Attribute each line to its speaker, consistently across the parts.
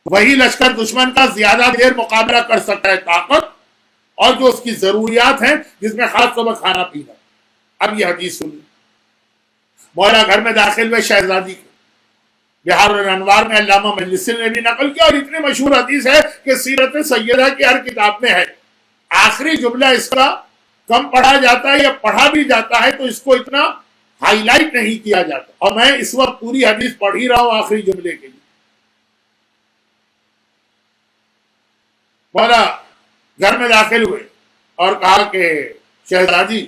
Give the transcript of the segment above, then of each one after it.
Speaker 1: وہی لشکر دشمن کا زیادہ دیر مقابلہ کر سکتا ہے طاقت اور جو اس کی ضروریات ہیں، جس میں خاص طور پر کھانا پینا۔ اب یہ حدیث سنی، مولا گھر میں داخل ہوئے شہزادی کے، بہار الانوار میں علامہ مجلسی نے بھی نقل کیا، اور اتنی مشہور حدیث ہے کہ سیرت سیدہ کی ہر کتاب میں ہے۔ آخری جملہ اس کا کم پڑھا جاتا ہے یا پڑھا بھی جاتا ہے تو اس کو اتنا ہائی لائٹ نہیں کیا جاتا، اور میں اس وقت پوری حدیث پڑھ ہی رہا ہوں آخری جملے کے لیے۔ مولا گھر میں داخل ہوئے اور کہا کہ شہزادی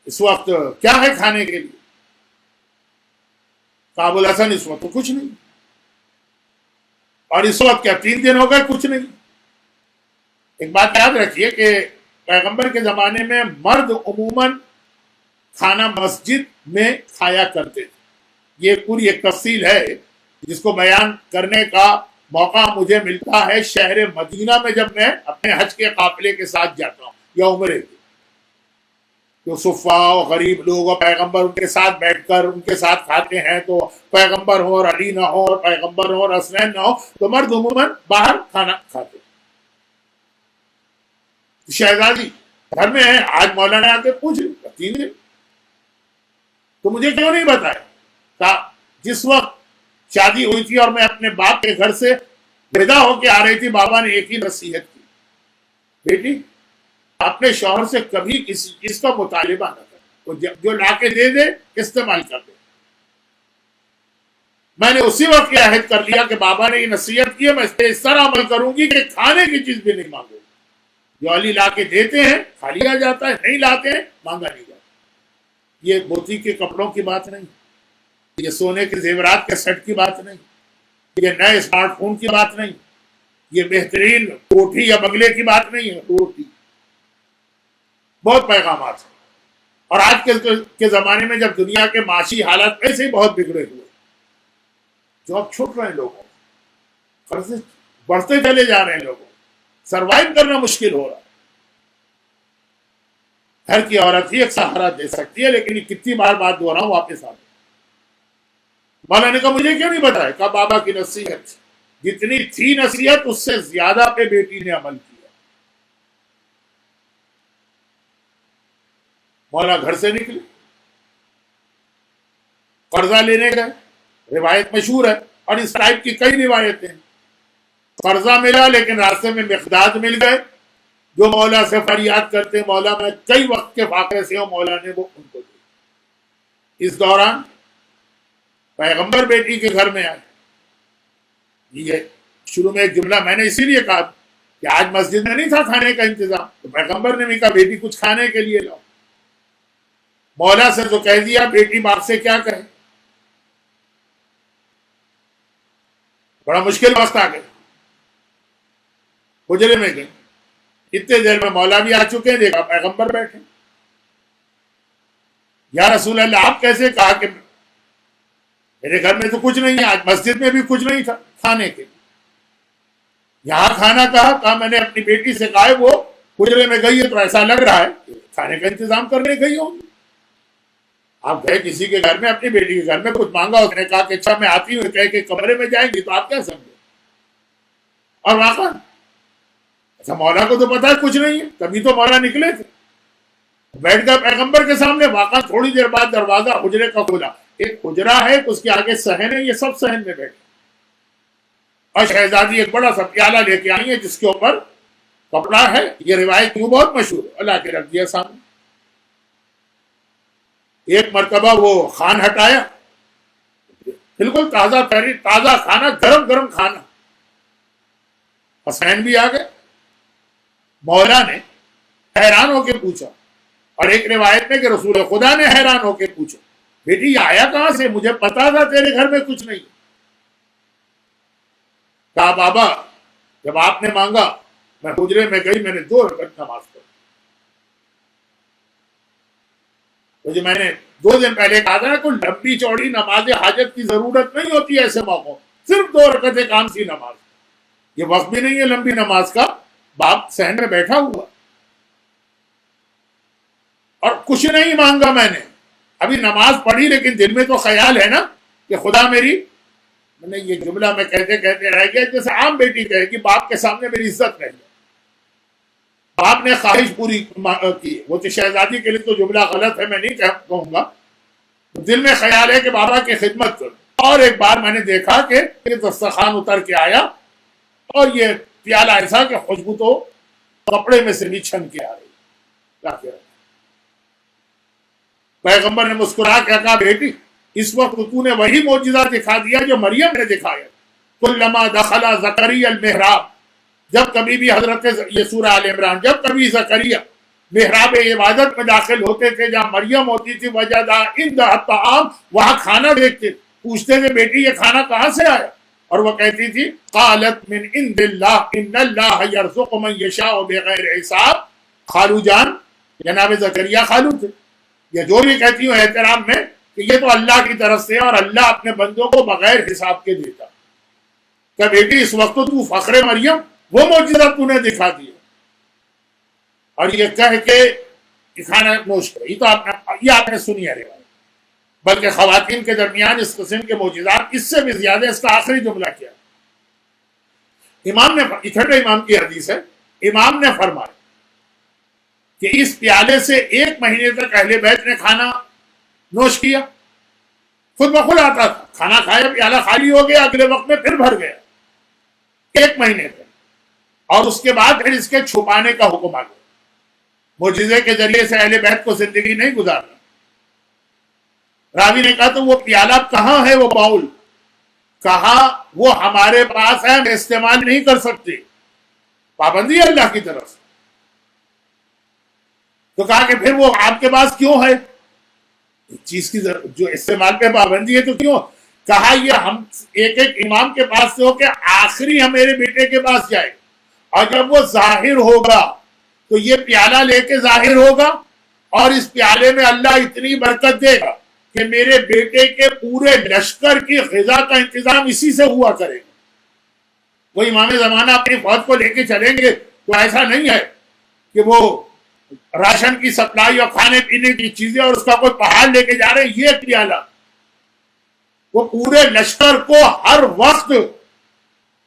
Speaker 1: اس وقت کیا ہے کھانے کے لیے؟ کہا ابو الحسن اس وقت تو کچھ نہیں، اور اس وقت کیا 3 دن ہو گئے کچھ نہیں۔ ایک بات یاد رکھیے کہ پیغمبر کے زمانے میں مرد عموماً کھانا مسجد میں کھایا کرتے تھے۔ یہ پوری ایک تفصیل ہے جس کو بیان کرنے کا موقع مجھے ملتا ہے شہر مدینہ میں، جب میں اپنے حج کے قافلے کے ساتھ جاتا ہوں یا عمرے کے، جو صفاء و غریب لوگ اور پیغمبر ان کے ساتھ بیٹھ کر ان کے ساتھ کھاتے ہیں، تو پیغمبر ہو اور علی نہ ہو اور پیغمبر ہو اور حسنین نہ ہو تو مرد عموماً باہر کھانا کھاتے۔ شہزادی گھر میں ہے، آج مولانا آ کے پوچھ لیا 3 دن تو مجھے کیوں نہیں بتایا؟ کہا جس وقت شادی ہوئی تھی اور میں اپنے باپ کے گھر سے ودا ہو کے آ رہی تھی، بابا نے ایک ہی نصیحت کی، بیٹی اپنے شوہر سے کبھی کسی چیز کا مطالبہ نہ کر، جو لا کے دے دے استعمال کر دے۔ میں نے اسی وقت یہ عہد کر لیا کہ بابا نے یہ نصیحت کی ہے، میں اس طرح عمل کروں گی کہ کھانے کی چیز بھی نہیں مانگوں، جو علی لا کے دیتے ہیں کھا لیا جاتا ہے، نہیں لاتے ہیں مانگا نہیں جاتا۔ یہ موتی کے کپڑوں کی بات نہیں، یہ سونے کے زیورات کے سیٹ کی بات نہیں، یہ نئے اسمارٹ فون کی بات نہیں، یہ بہترین کوٹھی یا بنگلے کی بات نہیں ہے، روٹی۔ بہت پیغامات ہیں، اور آج کے زمانے میں جب دنیا کے معاشی حالات ایسے ہی بہت بگڑے ہوئے، جاب چھوٹ رہے ہیں لوگوں، قرضے بڑھتے چلے جا رہے ہیں، لوگوں سروائیو کرنا مشکل ہو رہا ہے۔ گھر کی عورت ہی ایک سہارا دے سکتی ہے، لیکن یہ کتنی بار بات دوہراؤں واپس آ گئی۔ مولا نے کہا مجھے کیوں نہیں بتایا؟ کہا بابا کی نصیحت جتنی تھی نصیحت اس سے زیادہ پہ بیٹی نے عمل کیا۔ مولا گھر سے نکلے، قرضہ لینے گئے، روایت مشہور ہے، اور اس ٹائپ کی کئی روایتیں ہیں۔ قرضہ ملا لیکن راستے میں مقداد مل گئے، جو مولا سے فریاد کرتے مولا میں کئی وقت کے فاقے سے ہوں، مولا نے وہ ان کو دی۔ اس دوران پیغمبر بیٹی کے گھر میں آئے۔ یہ شروع میں ایک جملہ میں نے اسی لیے کہا کہ آج مسجد میں نہیں تھا کھانے کا انتظام، تو پیغمبر نے بھی کہا بیٹی کچھ کھانے کے لیے لاؤ۔ مولا سے تو کہہ دیا، بیٹی باپ سے کیا کہے؟ بڑا مشکل وقت آ گیا، حجرے میں گئے، اتنے دیر میں مولا بھی آ چکے ہیں، دیکھا پیغمبر بیٹھے۔ یا رسول اللہ آپ کیسے؟ کہا کہ میرے گھر میں تو کچھ نہیں ہے، آج مسجد میں بھی کچھ نہیں تھا کھانے کے، یہاں کھانا کہا میں نے اپنی بیٹی سے کہا ہے وہ حجرے میں گئی ہے تو ایسا لگ رہا ہے کہ کھانے کا انتظام کرنے گئی ہوں۔ آپ گئے کسی کے گھر میں، اپنی بیٹی کے گھر میں، کچھ مانگا، اس نے کہا کہ اچھا میں آتی ہوں، کہہ کے کمرے میں جائیں گی تو آپ کیا سمجھے؟ اور واقعا اچھا مولا کو تو پتا ہے کچھ نہیں ہے، کبھی تو مولا نکلے تھے، بیٹھ کر پیغمبر کے سامنے۔ واقعا تھوڑی دیر بعد دروازہ حجرے کا کھلا، ایک حجرا ہے اس کے آگے صحن ہے، یہ سب صحن میں بیٹھے، اور شہزادی ایک بڑا سا پیالہ لے کے آئی ہے جس کے اوپر کپڑا ہے۔ یہ روایت کیوں بہت مشہور ہے، اللہ کے رکھ دیا سامنے۔ ایک مرتبہ وہ خان ہٹایا، بالکل تازہ تازہ کھانا، گرم گرم کھانا۔ حسین بھی آ گئے، مولا نے حیران ہو کے پوچھا، اور ایک روایت میں کہ رسول خدا نے حیران ہو کے پوچھا بیٹی یہ آیا کہاں سے؟ مجھے پتا تھا تیرے گھر میں کچھ نہیں۔ کہا بابا جب آپ نے مانگا میں حجرے میں گئی، میں نے 2 رکعت نماز پڑھی۔ تو جو میں نے 2 دن پہلے کہا تھا نا، کوئی لمبی چوڑی نماز حاجت کی ضرورت نہیں ہوتی ایسے موقعوں، صرف 2 رکعتیں کام سی نماز۔ یہ وقت بھی نہیں ہے لمبی نماز کا، باپ صحن میں بیٹھا ہوا، اور کچھ نہیں مانگا میں نے، ابھی نماز پڑھی لیکن دل میں تو خیال ہے نا کہ خدا میری میں نے یہ جملہ میں کہتے کہتے رہ گیا، جیسے عام بیٹی کہے کہ باپ کے سامنے میری عزت رہ گئی، باپ نے خواہش پوری کی، وہ تو شہزادی کے لیے تو جملہ غلط ہے، میں نہیں کہوں گا، دل میں خیال ہے کہ بابا کی خدمت کروں۔ اور ایک بار میں نے دیکھا کہ دسترخوان اتر کے آیا اور یہ پیالہ ایسا کہ خوشبو تو کپڑے میں سے بھی چھن کے آ رہی۔ پیغمبر نے مسکرا کے کہا بیٹی اس وقت تو نے وہی معجزہ دکھا دیا جو مریم نے دکھایا۔ کلما دخل زکریا المحراب، جب کبھی بھی حضرت، یہ سورہ آل عمران، جب کبھی زکریا محراب عبادت میں داخل ہوتے تھے جہاں مریم ہوتی تھی، وجدا عندها الطعام، وہاں کھانا دیکھتے، پوچھتے تھے بیٹی یہ کھانا کہاں سے آیا؟ اور وہ کہتی تھی قالت من عند اللہ ان اللہ یرزق من یشاء بغیر حساب۔ خالو جان، جناب زکریا خالو تھے، یا جو بھی کہتی ہوں احترام میں کہ یہ تو اللہ کی طرف سے اور اللہ اپنے بندوں کو بغیر حساب کے دیتا۔ کہ بیٹی اس وقت تو فخر مریم، وہ معجزہ تو نے دکھا دیا، اور یہ کہہ کے کھانا نوش کرے۔ یہ آپ نے سنی ہے روایت، بلکہ خواتین کے درمیان اس قسم کے معجزات اس سے بھی زیادہ، اس کا آخری جملہ کیا؟ امام نے، اتھرڈ امام کی حدیث ہے، امام نے فرمایا کہ اس پیالے سے 1 مہینے تک اہل بیت نے کھانا نوش کیا، خود بخود آتا تھا، کھانا کھایا، پیالہ خالی ہو گیا، اگلے وقت میں پھر بھر گیا، 1 مہینے تک۔ اور اس کے بعد پھر اس کے چھپانے کا حکم آ گیا، معجزے کے ذریعے سے اہل بیت کو زندگی نہیں گزارنا۔ راوی نے کہا تو وہ پیالہ کہاں ہے، وہ باؤل؟ کہا وہ ہمارے پاس ہے، ہم استعمال نہیں کر سکتے، پابندی ہے اللہ کی طرف سے۔ تو کہا کہ پھر وہ آپ کے پاس کیوں ہے؟ چیز کی جو استعمال پہ پابندی ہے تو کیوں؟ کہا یہ ہم ایک ایک امام کے پاس سے ہو کے آخری ہم میرے بیٹے کے پاس جائے، اور جب وہ ظاہر ہوگا تو یہ پیالہ لے کے ظاہر ہوگا، اور اس پیالے میں اللہ اتنی برکت دے گا کہ میرے بیٹے کے پورے لشکر کی غذا کا انتظام اسی سے ہوا کرے گا۔ وہ امام زمانہ اپنی فوج کو لے کے چلیں گے تو ایسا نہیں ہے کہ وہ راشن کی سپلائی اور کھانے پینے کی چیزیں اور اس کا کوئی پہاڑ لے کے جا رہے ہیں، یہ پیالہ وہ پورے لشکر کو ہر وقت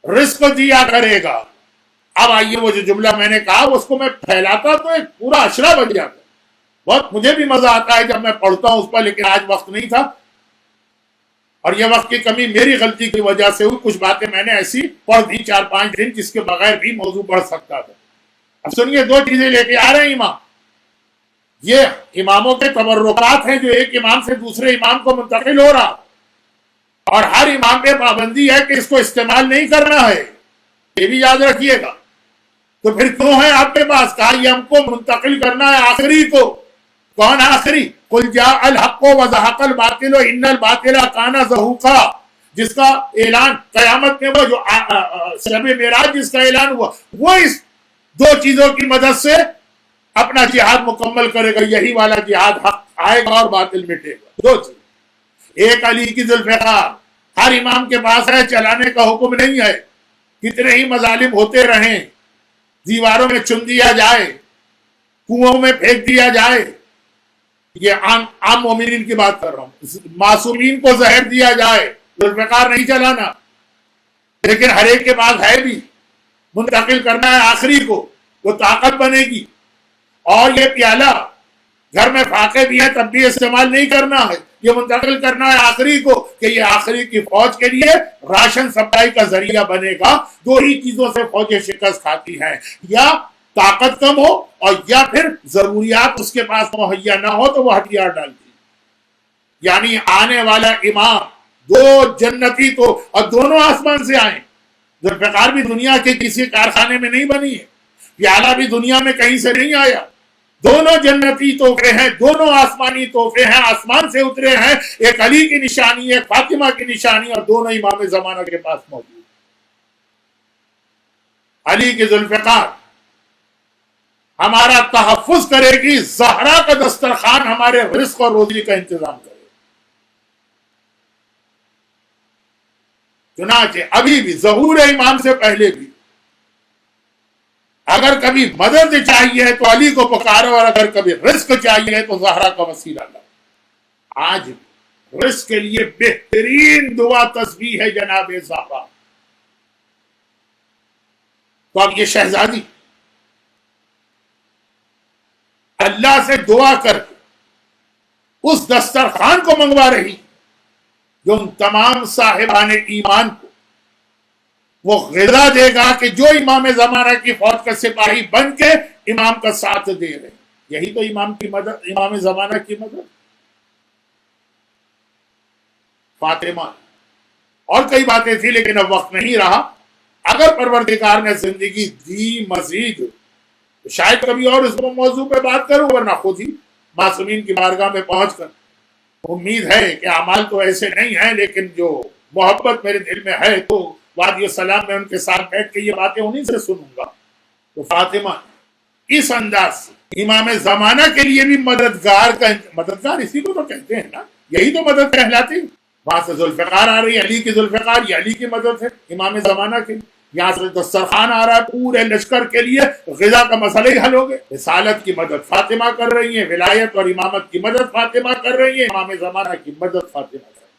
Speaker 1: رزق دیا کرے گا۔ اب آئیے وہ جو جملہ میں نے کہا اس کو میں پھیلاتا تو ایک پورا اشرا بن جاتا، بہت مجھے بھی مزہ آتا ہے جب میں پڑھتا ہوں اس پر، لیکن آج وقت نہیں تھا، اور یہ وقت کی کمی میری غلطی کی وجہ سے ہوئی۔ کچھ باتیں میں نے ایسی پڑھ دی 4-5 دن جس کے بغیر بھی موضوع پڑھ سکتا تھا۔ اب سنیے 2 چیزیں لے کے آ رہے ہیں امام، یہ اماموں کے تبرکات ہیں جو ایک امام سے دوسرے امام کو منتقل ہو رہا، اور ہر امام پہ پابندی ہے کہ اس کو استعمال نہیں کرنا ہے، یہ بھی یاد رکھیے گا۔ تو پھر کیوں ہے آپ کے پاس؟ کہا یہ ہم کو منتقل کرنا ہے آخری کو۔ کون آخری؟ قل جاء الحق وزهق الباطل ان الباطل كان زهوقا، جس کا اعلان قیامت میں، وہ جو شب معراج جس کا اعلان ہوا، وہ اس 2 چیزوں کی مدد سے اپنا جہاد مکمل کرے گا۔ یہی والا جہاد، حق آئے گا اور باطل مٹے گا۔ 2 چیز، ایک علی کی ذوالفقار، ہر امام کے پاس ہے، چلانے کا حکم نہیں ہے، کتنے ہی مظالم ہوتے رہیں، دیواروں میں چن دیا جائے، کنووں میں پھینک دیا جائے، یہ عام مومنین کی بات کر رہا ہوں، معصومین کو زہر دیا جائے، ذوالفقار نہیں چلانا، لیکن ہر ایک کے پاس ہے بھی، منتقل کرنا ہے آخری کو، وہ طاقت بنے گی۔ اور یہ پیالہ گھر میں فاقے بھی ہیں تب بھی استعمال نہیں کرنا ہے، یہ منتقل کرنا ہے آخری کو کہ یہ آخری کی فوج کے لیے راشن سپلائی کا ذریعہ بنے گا۔ 2 ہی چیزوں سے فوجیں شکست کھاتی ہیں، یا طاقت کم ہو اور یا پھر ضروریات اس کے پاس مہیا نہ ہو تو وہ ہتھیار ڈالتی۔ یعنی آنے والا امام 2 جنتی تو، اور دونوں آسمان سے آئیں، ذوالفقار بھی دنیا کے کسی کارخانے میں نہیں بنی ہے، پیالہ بھی دنیا میں کہیں سے نہیں آیا، دونوں جنتی تحفے ہیں، دونوں آسمانی تحفے ہیں، آسمان سے اترے ہیں، ایک علی کی نشانی، ایک فاطمہ کی نشانی، اور دونوں امام زمانہ کے پاس موجود۔ علی کی ذوالفقار ہمارا تحفظ کرے گی، زہرا کا دسترخوان ہمارے رزق اور روزی کا انتظام کرے گی۔ چنانچہ ابھی بھی ظہور امام سے پہلے بھی اگر کبھی مدد چاہیے تو علی کو پکارو، اور اگر کبھی رزق چاہیے تو زہرا کا وسیلہ لاؤ۔ آج رزق کے لیے بہترین دعا تسبیح ہے جناب زہرا. تو اب یہ شہزادی اللہ سے دعا کر اس دسترخوان کو منگوا رہی جو ان تمام صاحبان ایمان کو وہ غذا دے گا کہ جو امام زمانہ کی فوج کا سپاہی بن کے امام کا ساتھ دے رہے. یہی تو امام کی مدد، امام زمانہ کی مدد. فاطمہ اور کئی باتیں تھی لیکن اب وقت نہیں رہا. اگر پروردگار نے زندگی دی مزید تو شاید کبھی اور اس موضوع پہ بات کروں، ورنہ خود ہی معصومین کی بارگاہ میں پہنچ کر امید ہے کہ اعمال تو ایسے نہیں ہیں لیکن جو محبت میرے دل میں ہے تو وادی السلام میں ان کے ساتھ بیٹھ کے یہ باتیں انہیں سے سنوں گا. تو فاطمہ اس انداز سے امام زمانہ کے لیے بھی مددگار اسی کو تو کہتے ہیں نا، یہی تو مدد کہلاتی. وہاں سے ذوالفقار آ رہی ہے، علی کی ذوالفقار، یہ علی کی مدد ہے امام زمانہ کی. یہاں سے دسترخوان آ رہا ہے پورے لشکر کے لیے، غذا کا مسئلہ ہی حل ہو گئے. رسالت کی مدد فاطمہ کر رہی ہیں، ولایت اور امامت کی مدد فاطمہ کر رہی ہیں، امام زمانہ کی مدد فاطمہ